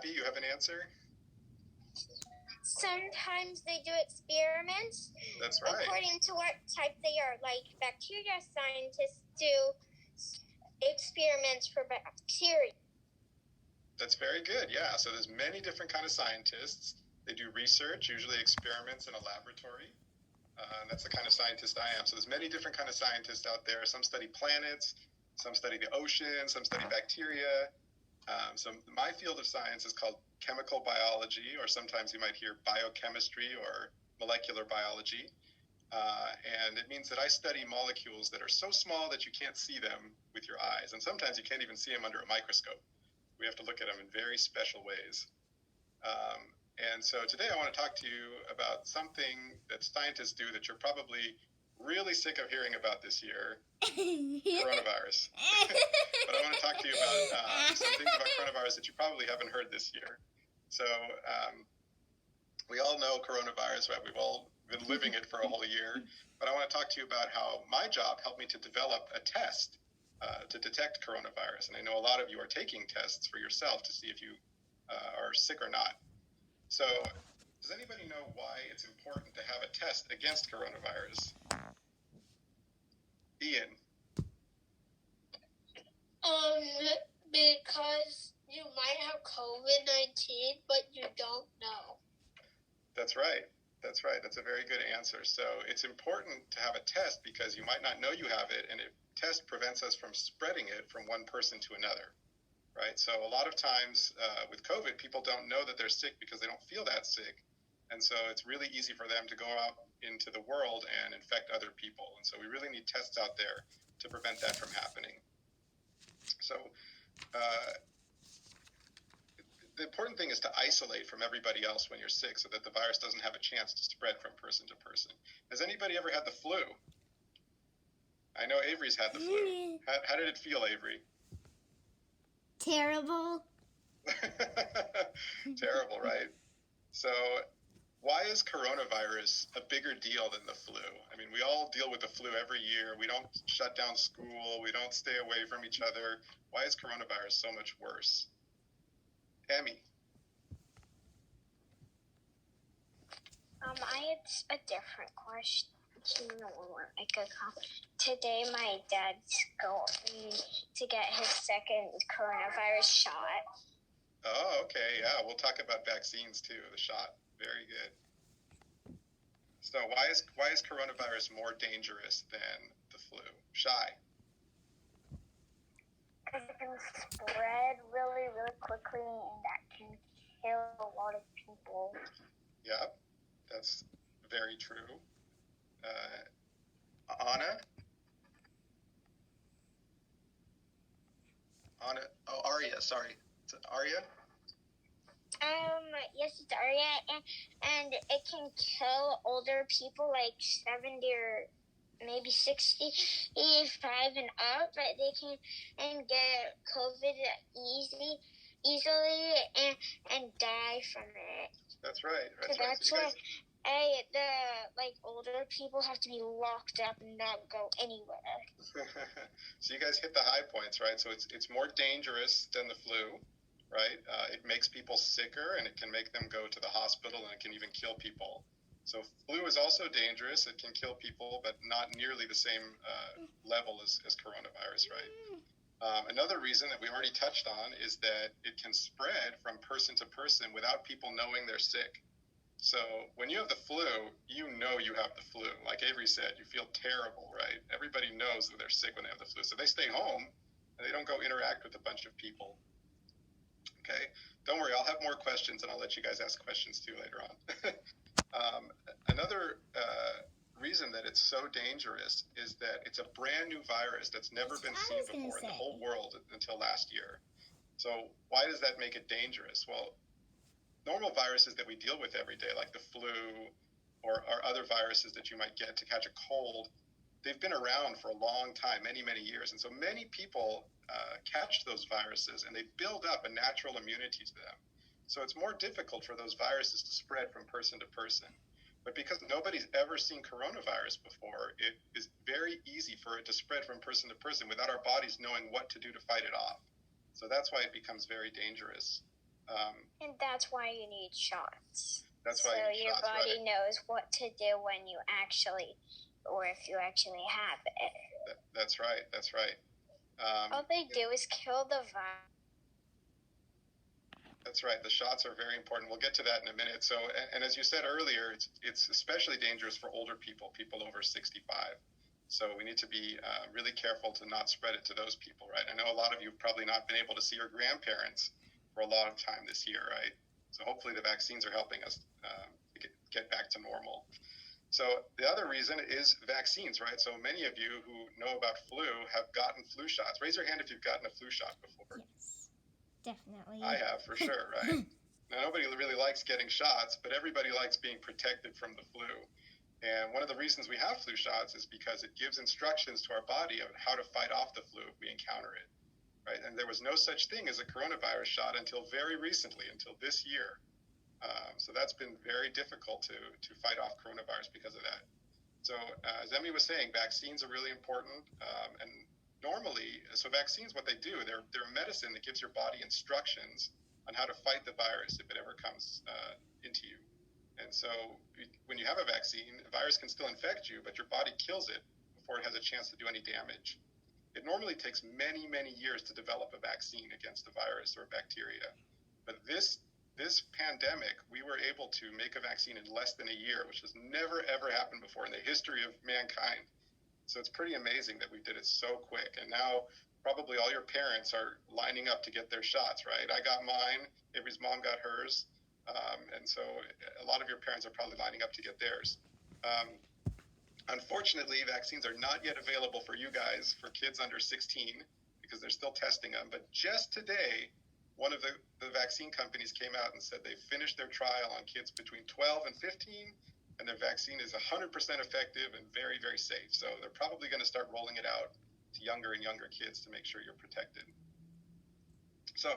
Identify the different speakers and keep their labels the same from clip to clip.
Speaker 1: Abby, you have an answer?
Speaker 2: Sometimes they do experiments.
Speaker 1: That's right.
Speaker 2: According to what type they are. Like bacteria scientists do experiments for bacteria.
Speaker 1: That's very good, yeah. So there's many different kind of scientists. They do research, usually experiments in a laboratory. And that's the kind of scientist I am. So there's many different kind of scientists out there. Some study planets, some study the ocean, some study bacteria. So my field of science is called chemical biology, or sometimes you might hear biochemistry or molecular biology. And it means that I study molecules that are so small that you can't see them with your eyes. And sometimes you can't even see them under a microscope. We have to look at them in very special ways. And so today I want to talk to you about something that scientists do that you're probably really sick of hearing about this year, coronavirus. But I want to talk to you about some things about coronavirus that you probably haven't heard this year. So we all know coronavirus, right? We've all been living it for a whole year. But I want to talk to you about how my job helped me to develop a test to detect coronavirus. And I know a lot of you are taking tests for yourself to see if you are sick or not. So does anybody know why it's important to have a test against coronavirus? Ian?
Speaker 2: Because you might have COVID-19, but you don't know.
Speaker 1: That's right. That's right. That's a very good answer. So it's important to have a test because you might not know you have it, and a test prevents us from spreading it from one person to another, right? So a lot of times with COVID, people don't know that they're sick because they don't feel that sick. And so it's really easy for them to go out into the world and infect other people. And so we really need tests out there to prevent that from happening. So the important thing is to isolate from everybody else when you're sick so that the virus doesn't have a chance to spread from person to person. Has anybody ever had the flu? I know Avery's had the flu. How did it feel, Avery?
Speaker 3: Terrible.
Speaker 1: Terrible, right? So why is coronavirus a bigger deal than the flu? I mean, we all deal with the flu every year. We don't shut down school. We don't stay away from each other. Why is coronavirus so much worse? Emmy?
Speaker 2: I had a different question. Today, my dad's going to get his second coronavirus shot.
Speaker 1: Oh, okay. Yeah, we'll talk about vaccines too. The shot, very good. So, why is coronavirus more dangerous than the flu? Shy.
Speaker 2: Because it can spread really, really quickly, and that can kill a lot of people.
Speaker 1: Yeah, that's very true. Anna? Arya, sorry. Is it Arya?
Speaker 2: Yes, it's Arya, and it can kill older people like 70 or maybe 65 and up, but they can get COVID easily and die from it.
Speaker 1: That's right.
Speaker 2: So that's why the older people have to be locked up and not go anywhere.
Speaker 1: So you guys hit the high points, right? So it's more dangerous than the flu, right? It makes people sicker, and it can make them go to the hospital, and it can even kill people. So flu is also dangerous. It can kill people, but not nearly the same level as coronavirus, right? Another reason that we already touched on is that it can spread from person to person without people knowing they're sick. So when you have the flu, you know you have the flu. Like Avery said, you feel terrible, right? Everybody knows that they're sick when they have the flu. So they stay home, and they don't go interact with a bunch of people. Okay? Don't worry, I'll have more questions, and I'll let you guys ask questions too later on. Another reason that it's so dangerous is that it's a brand new virus that's never been seen before in the whole world until last year. So why does that make it dangerous? Well, normal viruses that we deal with every day, like the flu or other viruses that you might get to catch a cold, they've been around for a long time, many, many years. And so many people catch those viruses, and they build up a natural immunity to them. So it's more difficult for those viruses to spread from person to person. But because nobody's ever seen coronavirus before, it is very easy for it to spread from person to person without our bodies knowing what to do to fight it off. So that's why it becomes very dangerous.
Speaker 2: And that's why you need shots.
Speaker 1: That's why
Speaker 2: so
Speaker 1: you need
Speaker 2: your
Speaker 1: shots,
Speaker 2: body
Speaker 1: right?
Speaker 2: knows what to do when you actually, or if you actually have it.
Speaker 1: That's right. That's right.
Speaker 2: All they do is kill the virus.
Speaker 1: That's right. The shots are very important. We'll get to that in a minute. So, and as you said earlier, it's especially dangerous for older people over 65. So we need to be really careful to not spread it to those people, right? I know a lot of you have probably not been able to see your grandparents for a long time this year, right? So hopefully the vaccines are helping us get back to normal. So the other reason is vaccines, right? So many of you who know about flu have gotten flu shots. Raise your hand if you've gotten a flu shot before.
Speaker 3: Yes, definitely.
Speaker 1: I have, for sure, right? Now, nobody really likes getting shots, but everybody likes being protected from the flu. And one of the reasons we have flu shots is because it gives instructions to our body of how to fight off the flu if we encounter it, right? And there was no such thing as a coronavirus shot until very recently, until this year. So that's been very difficult to fight off coronavirus because of that. So as Emmy was saying, vaccines are really important. And normally, so vaccines, what they do, they're a medicine that gives your body instructions on how to fight the virus if it ever comes into you. And so when you have a vaccine, the virus can still infect you, but your body kills it before it has a chance to do any damage. It normally takes many, many years to develop a vaccine against a virus or a bacteria. But this pandemic, we were able to make a vaccine in less than a year, which has never, ever happened before in the history of mankind. So it's pretty amazing that we did it so quick. And now probably all your parents are lining up to get their shots, right? I got mine. Avery's mom got hers. And so a lot of your parents are probably lining up to get theirs. Unfortunately, vaccines are not yet available for you guys, for kids under 16, because they're still testing them. But just today, one of the vaccine companies came out and said they finished their trial on kids between 12 and 15, and their vaccine is 100% effective and very, very safe. So they're probably going to start rolling it out to younger and younger kids to make sure you're protected. So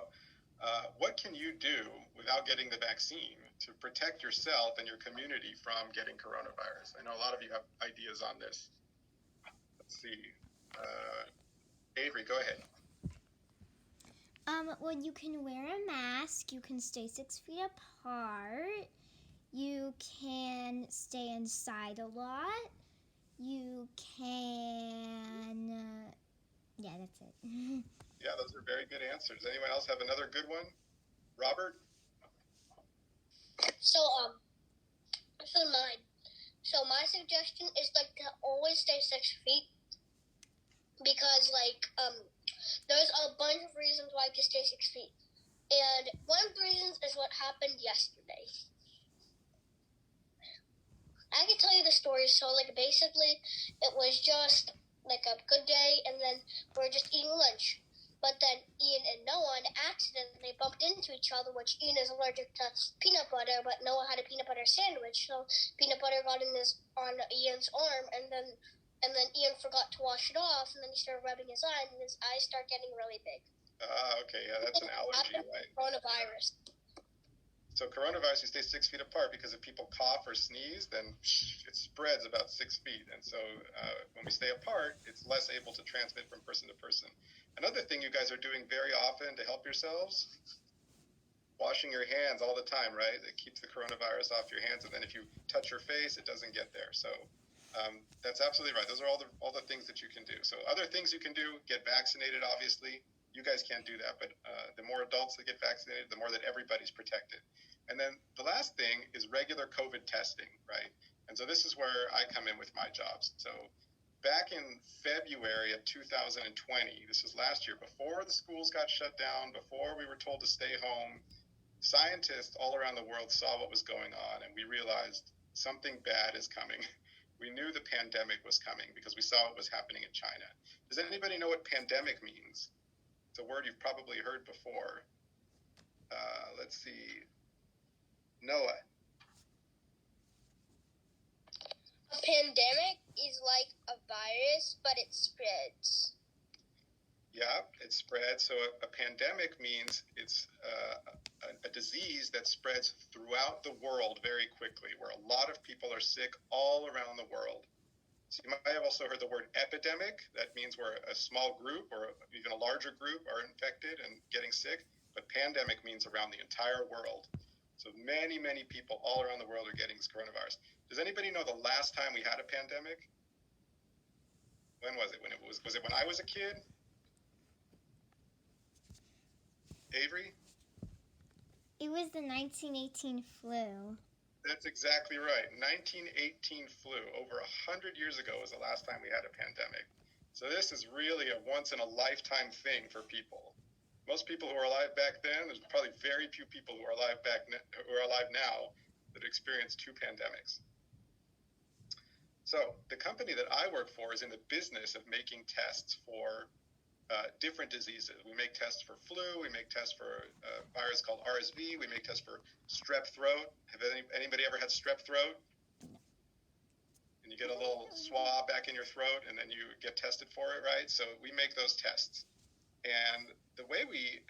Speaker 1: what can you do without getting the vaccine to protect yourself and your community from getting coronavirus? I know a lot of you have ideas on this. Let's see. Avery, go ahead.
Speaker 3: Well, you can wear a mask. You can stay 6 feet apart. You can stay inside a lot. You can... yeah, that's it.
Speaker 1: Yeah, those are very good answers. Anyone else have another good one? Robert?
Speaker 4: So mine. So my suggestion is to always stay 6 feet, because there's a bunch of reasons why to stay 6 feet. And one of the reasons is what happened yesterday. I can tell you the story. So basically it was just a good day, and then we're just eating lunch. But then Ian and Noah accidentally bumped into each other, which Ian is allergic to peanut butter, but Noah had a peanut butter sandwich, so peanut butter got on Ian's arm, and then Ian forgot to wash it off, and then he started rubbing his eye, and his eyes start getting really big.
Speaker 1: Okay, yeah, that's an allergy, right?
Speaker 4: Coronavirus.
Speaker 1: So coronavirus, you stay 6 feet apart, because if people cough or sneeze, then it spreads about 6 feet. And so when we stay apart, it's less able to transmit from person to person. Another thing you guys are doing very often to help yourselves, washing your hands all the time, right? It keeps the coronavirus off your hands, and then if you touch your face, it doesn't get there. So that's absolutely right. Those are all the things that you can do. So other things you can do, get vaccinated, obviously. You guys can't do that, but the more adults that get vaccinated, the more that everybody's protected. And then the last thing is regular COVID testing, right? And so this is where I come in with my jobs. So back in February of 2020, this was last year, before the schools got shut down, before we were told to stay home, scientists all around the world saw what was going on, and we realized something bad is coming. We knew the pandemic was coming because we saw what was happening in China. Does anybody know what pandemic means? It's a word you've probably heard before. Let's see. Noah.
Speaker 4: A pandemic is like a virus, but it spreads.
Speaker 1: Yeah, it spreads. So a pandemic means it's a disease that spreads throughout the world very quickly, where a lot of people are sick all around the world. So you might have also heard the word epidemic. That means where a small group or even a larger group are infected and getting sick. but pandemic means around the entire world. So many, many people all around the world are getting this coronavirus. Does anybody know the last time we had a pandemic? When was it? Was it when I was a kid? Avery?
Speaker 3: It was the 1918 flu.
Speaker 1: That's exactly right. 1918 flu, over 100 years ago, was the last time we had a pandemic. So this is really a once-in-a-lifetime thing for people. Most people who were alive back then, there's probably very few people who are alive now that experienced two pandemics. So the company that I work for is in the business of making tests for different diseases. We make tests for flu. We make tests for a virus called RSV. We make tests for strep throat. Have anybody ever had strep throat? And you get a little swab back in your throat, and then you get tested for it, right? So we make those tests. And the way we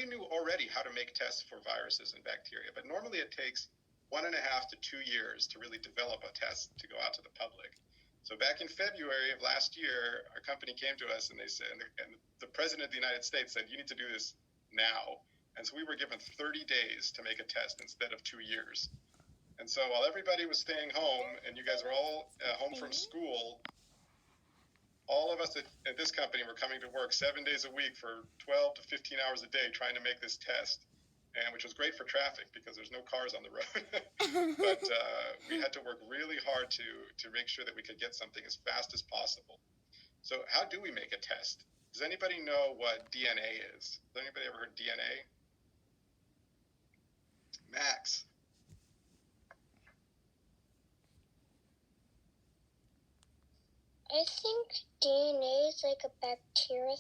Speaker 1: knew already how to make tests for viruses and bacteria, but normally it takes 1.5 to 2 years to really develop a test to go out to the public. So back in February of last year, our company came to us and they said, and the President of the United States said, you need to do this now. And so we were given 30 days to make a test instead of 2 years. And so while everybody was staying home and you guys were all home from school, all of us at this company were coming to work 7 days a week for 12 to 15 hours a day trying to make this test. And which was great for traffic because there's no cars on the road. But we had to work really hard to make sure that we could get something as fast as possible. So how do we make a test? Does anybody know what DNA is? Has anybody ever heard DNA? Max.
Speaker 4: I think DNA is like a bacteria.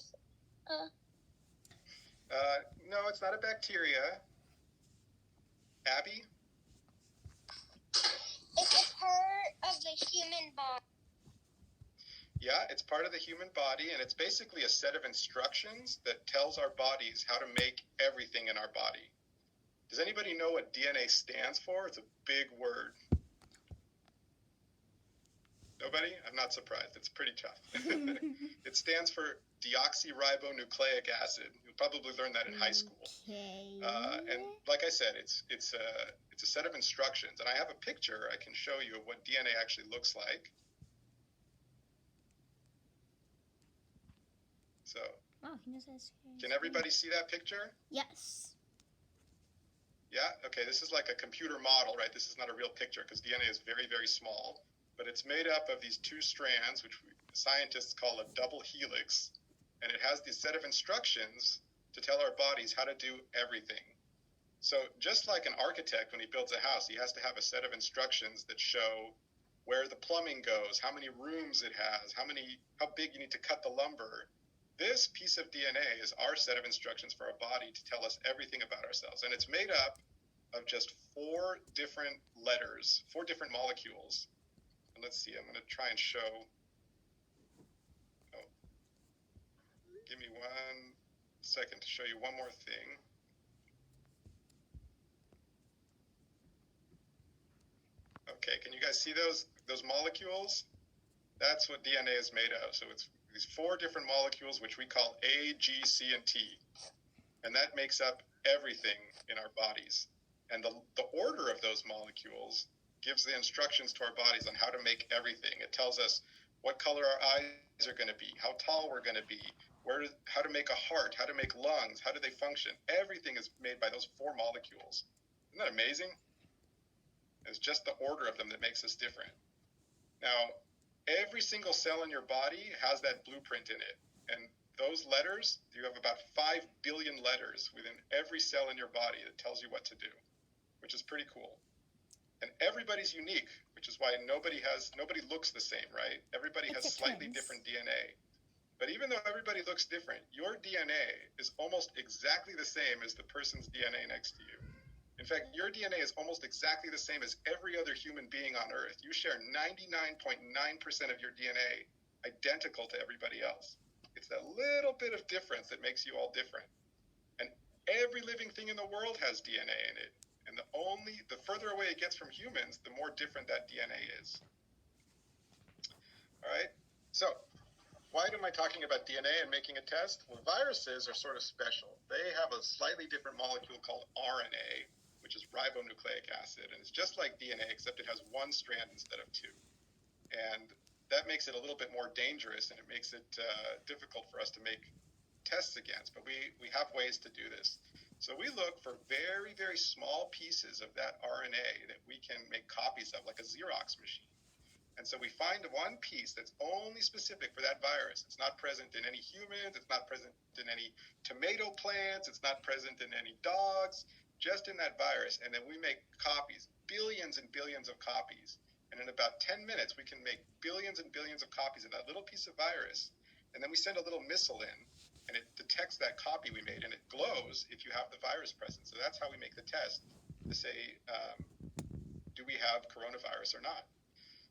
Speaker 1: No, it's not a bacteria. Abby?
Speaker 4: It's a part of the human body.
Speaker 1: Yeah, it's part of the human body, and it's basically a set of instructions that tells our bodies how to make everything in our body. Does anybody know what DNA stands for? It's a big word. Nobody? I'm not surprised. It's pretty tough. It stands for deoxyribonucleic acid. You'll probably learn that in high school.
Speaker 3: Okay.
Speaker 1: And like I said, it's a set of instructions. And I have a picture I can show you of what DNA actually looks like. So,
Speaker 3: Oh, he knows how to say.
Speaker 1: can everybody see that picture?
Speaker 3: Yes.
Speaker 1: Yeah? Okay, this is like a computer model, right? This is not a real picture because DNA is very, very small. But it's made up of these two strands, which scientists call a double helix. And it has this set of instructions to tell our bodies how to do everything. So just like an architect, when he builds a house, he has to have a set of instructions that show where the plumbing goes, how many rooms it has, how big you need to cut the lumber. This piece of DNA is our set of instructions for our body to tell us everything about ourselves. And it's made up of just 4 different letters, 4 different molecules. And let's see, I'm going to try and show. Oh, give me 1 second to show you one more thing. Okay, can you guys see those molecules? That's what DNA is made of. So it's these 4 different molecules, which we call A, G, C, and T. And that makes up everything in our bodies. And the order of those molecules gives the instructions to our bodies on how to make everything. It tells us what color our eyes are going to be, how tall we're going to be, how to make a heart, how to make lungs, how do they function. Everything is made by those 4 molecules. Isn't that amazing? It's just the order of them that makes us different. Now, every single cell in your body has that blueprint in it. And those letters, you have about 5 billion letters within every cell in your body that tells you what to do, which is pretty cool. And everybody's unique, which is why nobody looks the same, right? Everybody has slightly different DNA. But even though everybody looks different, your DNA is almost exactly the same as the person's DNA next to you. In fact, your DNA is almost exactly the same as every other human being on Earth. You share 99.9% of your DNA identical to everybody else. It's that little bit of difference that makes you all different. And every living thing in the world has DNA in it. And the further away it gets from humans, the more different that DNA is. All right? So, why am I talking about DNA and making a test? Well, viruses are sort of special. They have a slightly different molecule called RNA, which is ribonucleic acid, and it's just like DNA, except it has one strand instead of two. And that makes it a little bit more dangerous, and it makes it difficult for us to make tests against. But we have ways to do this. So we look for very, very small pieces of that RNA that we can make copies of, like a Xerox machine. And so we find one piece that's only specific for that virus. It's not present in any humans. It's not present in any tomato plants. It's not present in any dogs, just in that virus. And then we make copies, billions and billions of copies. And in about 10 minutes, we can make billions and billions of copies of that little piece of virus. And then we send a little missile in, and it detects that copy we made, and it glows if you have the virus present. So that's how we make the test to say, do we have coronavirus or not?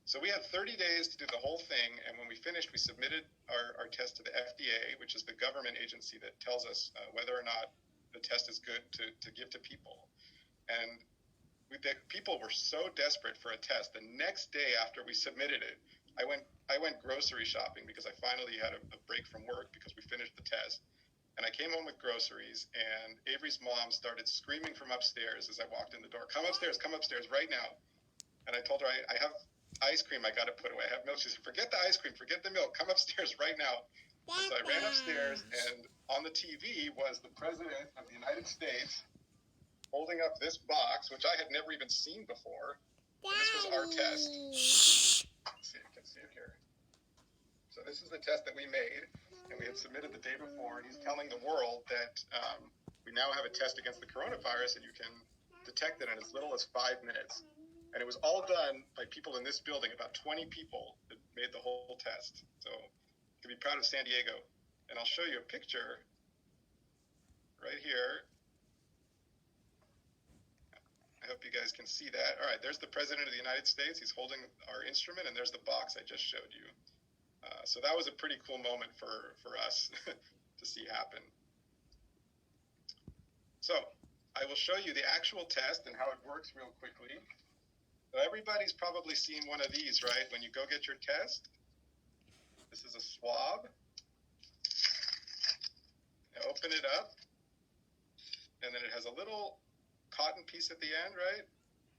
Speaker 1: So we had 30 days to do the whole thing, and when we finished, we submitted our test to the FDA, which is the government agency that tells us whether or not the test is good to give to people. And people were so desperate for a test. The next day after we submitted it, I went grocery shopping because I finally had a break from work because we finished the test. And I came home with groceries, and Avery's mom started screaming from upstairs as I walked in the door, come upstairs right now. And I told her, I have ice cream I got to put away. I have milk. She said, forget the ice cream, forget the milk, come upstairs right now. And so I ran upstairs, and on the TV was the President of the United States holding up this box, which I had never even seen before. And this was our test. Let's see if you can see it here. So this is the test that we made, and we had submitted the day before, and he's telling the world that we now have a test against the coronavirus, and you can detect it in as little as 5 minutes. And it was all done by people in this building, about 20 people that made the whole test. So you can be proud of San Diego. And I'll show you a picture right here. I hope you guys can see that. All right, there's the President of the United States. He's holding our instrument, and there's the box I just showed you. So that was a pretty cool moment for us to see happen. So I will show you the actual test and how it works real quickly. So everybody's probably seen one of these, right? When you go get your test, this is a swab. You open it up, and then it has a little cotton piece at the end, right?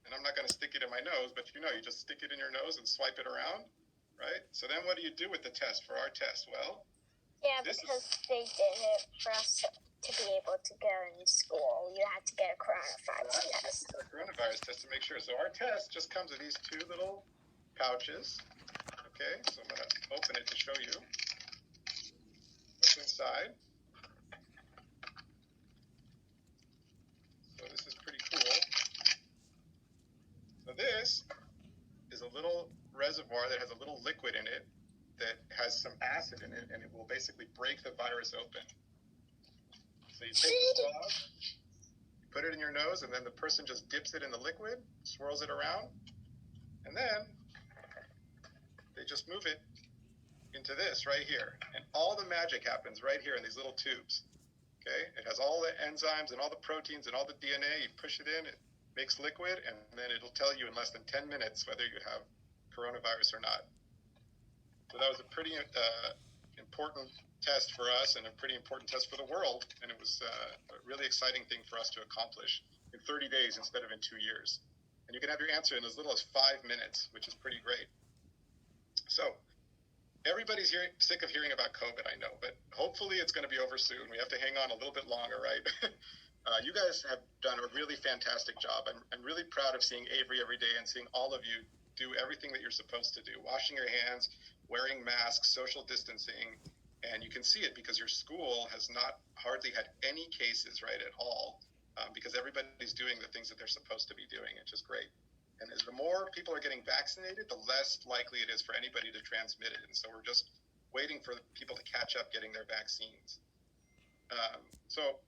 Speaker 1: And I'm not going to stick it in my nose, but you just stick it in your nose and swipe it around, right? So then what do you do with the test for our test? Well,
Speaker 2: Yeah, because they did it for us to be able to go in school. You had to get a coronavirus test.
Speaker 1: A coronavirus test to make sure. So our test just comes with these two little pouches. Okay, so I'm going to open it to show you what's inside. So this is pretty cool. So this is a little reservoir that has a little liquid in it that has some acid in it, and it will basically break the virus open. So you take the swab, you put it in your nose, and then the person just dips it in the liquid, swirls it around, and then they just move it into this right here. And all the magic happens right here in these little tubes. Okay? It has all the enzymes and all the proteins and all the DNA. You push it in, it makes liquid, and then it'll tell you in less than 10 minutes whether you have coronavirus or not. So that was a pretty important test for us and a pretty important test for the world, and it was a really exciting thing for us to accomplish in 30 days instead of in 2 years. And you can have your answer in as little as 5 minutes, which is pretty great. So everybody's sick of hearing about COVID, I know, but hopefully it's going to be over soon. We have to hang on a little bit longer, right? You guys have done a really fantastic job. I'm really proud of seeing Avery every day and seeing all of you do everything that you're supposed to do, washing your hands, wearing masks, social distancing. And you can see it because your school has not hardly had any cases, right, at all, because everybody's doing the things that they're supposed to be doing, which is great. And as the more people are getting vaccinated, the less likely it is for anybody to transmit it. And so we're just waiting for people to catch up getting their vaccines. So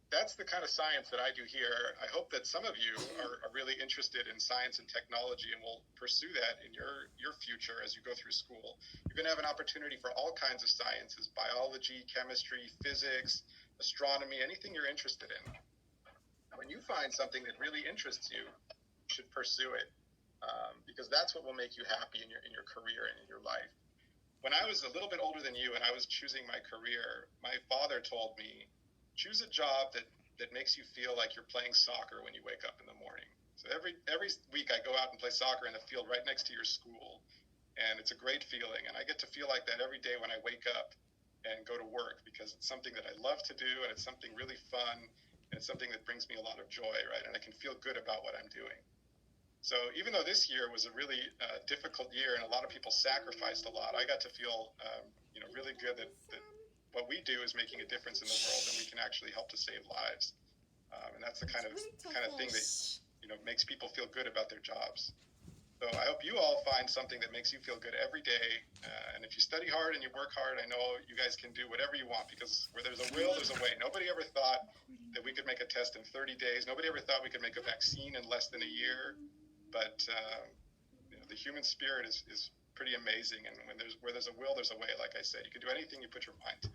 Speaker 1: that's the kind of science that I do here. I hope that some of you are really interested in science and technology and will pursue that in your future as you go through school. You're going to have an opportunity for all kinds of sciences, biology, chemistry, physics, astronomy, anything you're interested in. When you find something that really interests you, you should pursue it because that's what will make you happy in your career and in your life. When I was a little bit older than you and I was choosing my career, my father told me, choose a job that makes you feel like you're playing soccer when you wake up in the morning. So every week I go out and play soccer in a field right next to your school, and it's a great feeling. And I get to feel like that every day when I wake up and go to work, because it's something that I love to do, and it's something really fun, and it's something that brings me a lot of joy, right? And I can feel good about what I'm doing. So even though this year was a really difficult year and a lot of people sacrificed a lot, I got to feel really good that what we do is making a difference in the world, and we can actually help to save lives. And that's the kind of thing that makes people feel good about their jobs. So I hope you all find something that makes you feel good every day. And if you study hard and you work hard, I know you guys can do whatever you want, because where there's a will, there's a way. Nobody ever thought that we could make a test in 30 days. Nobody ever thought we could make a vaccine in less than a year. But the human spirit is pretty amazing. And where there's a will, there's a way. Like I said, you can do anything you put your mind to.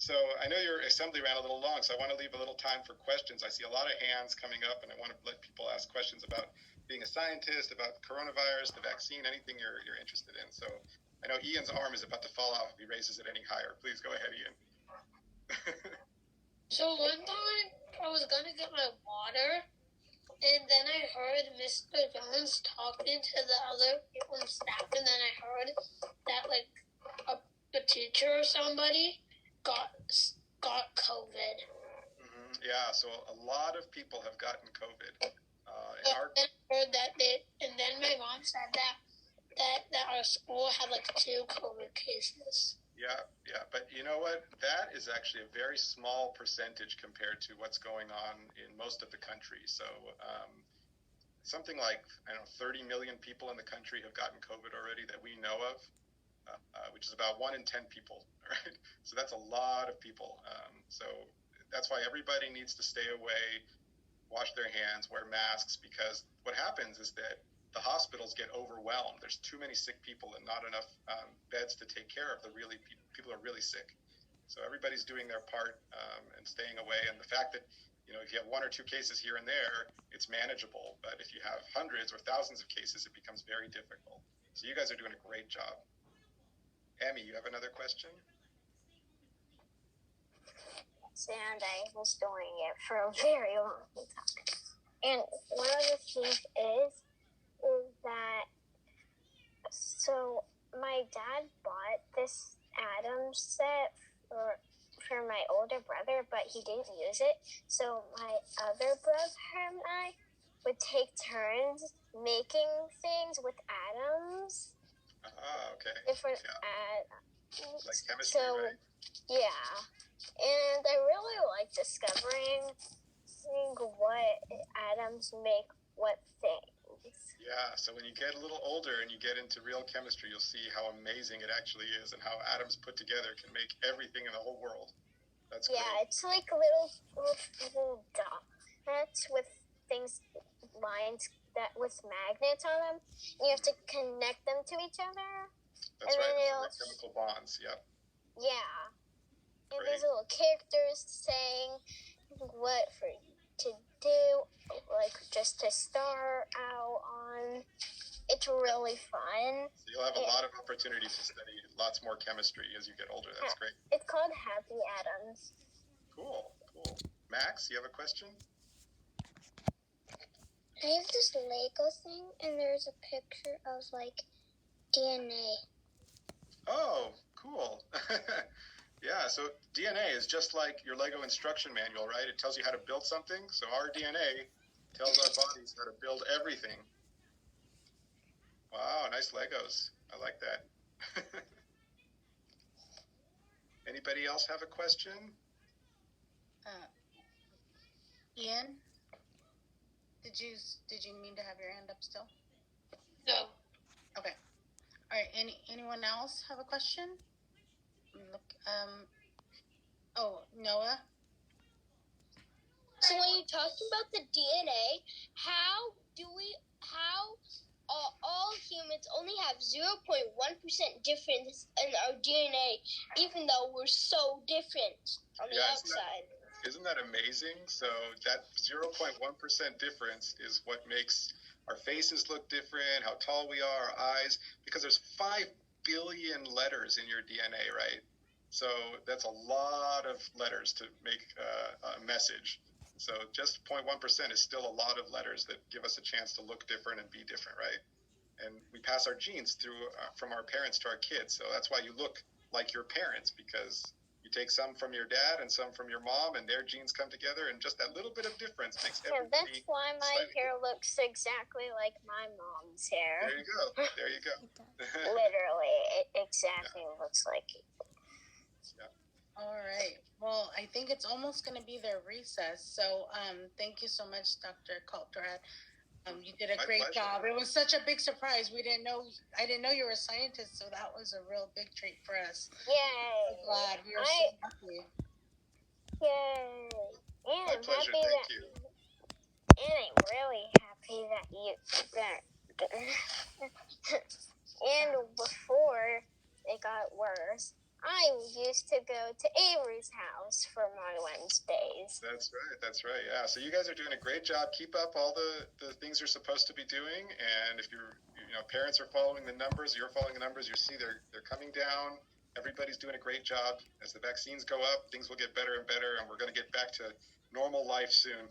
Speaker 1: So I know your assembly ran a little long, so I want to leave a little time for questions. I see a lot of hands coming up, and I want to let people ask questions about being a scientist, about coronavirus, the vaccine, anything you're interested in. So I know Ian's arm is about to fall off if he raises it any higher. Please go ahead, Ian.
Speaker 4: So one time I was gonna get my water, and then I heard Mr. Jones talking to the other people in staff, and then I heard that like a teacher or somebody got COVID.
Speaker 1: Mm-hmm. Yeah, so a lot of people have gotten COVID.
Speaker 4: Then I heard that and then my mom said that our school had like 2 COVID cases.
Speaker 1: Yeah, but you know what? That is actually a very small percentage compared to what's going on in most of the country. So something like 30 million people in the country have gotten COVID already that we know of. Which is about 1 in 10 people, right? So that's a lot of people. So that's why everybody needs to stay away, wash their hands, wear masks, because what happens is that the hospitals get overwhelmed. There's too many sick people and not enough beds to take care of the people who are really sick. So everybody's doing their part and staying away. And the fact that if you have 1 or 2 cases here and there, it's manageable. But if you have hundreds or thousands of cases, it becomes very difficult. So you guys are doing a great job. Emmy, you have another question?
Speaker 2: And I was doing it for a very long time. And one of the things is that, so my dad bought this Atom set for my older brother, but he didn't use it. So my other brother and I would take turns making things with atoms.
Speaker 1: Okay.
Speaker 2: Different
Speaker 1: atoms. Like chemistry, right?
Speaker 2: Yeah. And I really like discovering what atoms make what things.
Speaker 1: Yeah, so when you get a little older and you get into real chemistry, you'll see how amazing it actually is and how atoms put together can make everything in the whole world. That's great.
Speaker 2: Yeah, it's like little dots with lines that with magnets on them. And you have to connect them to each other.
Speaker 1: That's right. Chemical bonds. Yep.
Speaker 2: Yeah. And there's little characters saying what for to do, like just to start out on. It's really fun.
Speaker 1: So you'll have a lot of opportunities to study lots more chemistry as you get older. That's great.
Speaker 2: It's called Happy Atoms.
Speaker 1: Cool. Max, you have a question?
Speaker 2: I have this Lego thing, and there's a picture of, like, DNA.
Speaker 1: Oh, cool. Yeah, so DNA is just like your Lego instruction manual, right? It tells you how to build something. So our DNA tells our bodies how to build everything. Wow, nice Legos. I like that. Anybody else have a question?
Speaker 5: Ian? Did you mean to have your hand up still?
Speaker 4: No.
Speaker 5: Okay. All right. Anyone else have a question? Look. Noah.
Speaker 4: So when you're talking about the DNA, how all humans only have 0.1% difference in our DNA, even though we're so different on the outside?
Speaker 1: Isn't that amazing? So that 0.1% difference is what makes our faces look different, how tall we are, our eyes, because there's 5 billion letters in your DNA, right? So that's a lot of letters to make a message. So just 0.1% is still a lot of letters that give us a chance to look different and be different, right? And we pass our genes through from our parents to our kids. So that's why you look like your parents, because you take some from your dad and some from your mom, and their genes come together, and just that little bit of difference makes everybody.
Speaker 2: That's why my hair looks exactly like my mom's hair.
Speaker 1: There you go. There you go.
Speaker 2: Literally, it exactly looks like it.
Speaker 5: All right. Well, I think it's almost going to be their recess. So thank you so much, Dr. Kaltrat. You did a
Speaker 1: My
Speaker 5: great
Speaker 1: pleasure.
Speaker 5: job. It was such a big surprise. I didn't know you were a scientist, so that was a real big treat for us.
Speaker 2: Yay!
Speaker 5: I'm glad. We are so happy.
Speaker 2: Yay! And
Speaker 1: My
Speaker 2: I'm
Speaker 1: pleasure.
Speaker 2: happy
Speaker 1: Thank
Speaker 2: that,
Speaker 1: you.
Speaker 2: and I'm really happy that you and before it got worse, I used to go to Avery's house for my Wednesdays.
Speaker 1: That's right. That's right. Yeah. So you guys are doing a great job. Keep up all the things you're supposed to be doing. And if parents are following the numbers, you're following the numbers, you see they're coming down. Everybody's doing a great job. As the vaccines go up, things will get better and better, and we're going to get back to normal life soon.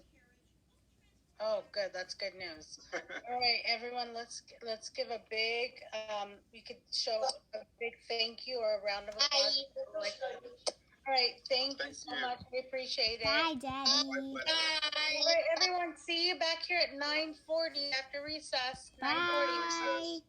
Speaker 5: Oh, good. That's good news. All right, everyone, let's give a big, we could show a big thank you or a round of applause. All right, thank you so much. We appreciate it.
Speaker 3: Bye, Daddy.
Speaker 5: All right, everyone, see you back here at 9:40 after recess. 9:40.
Speaker 3: Bye.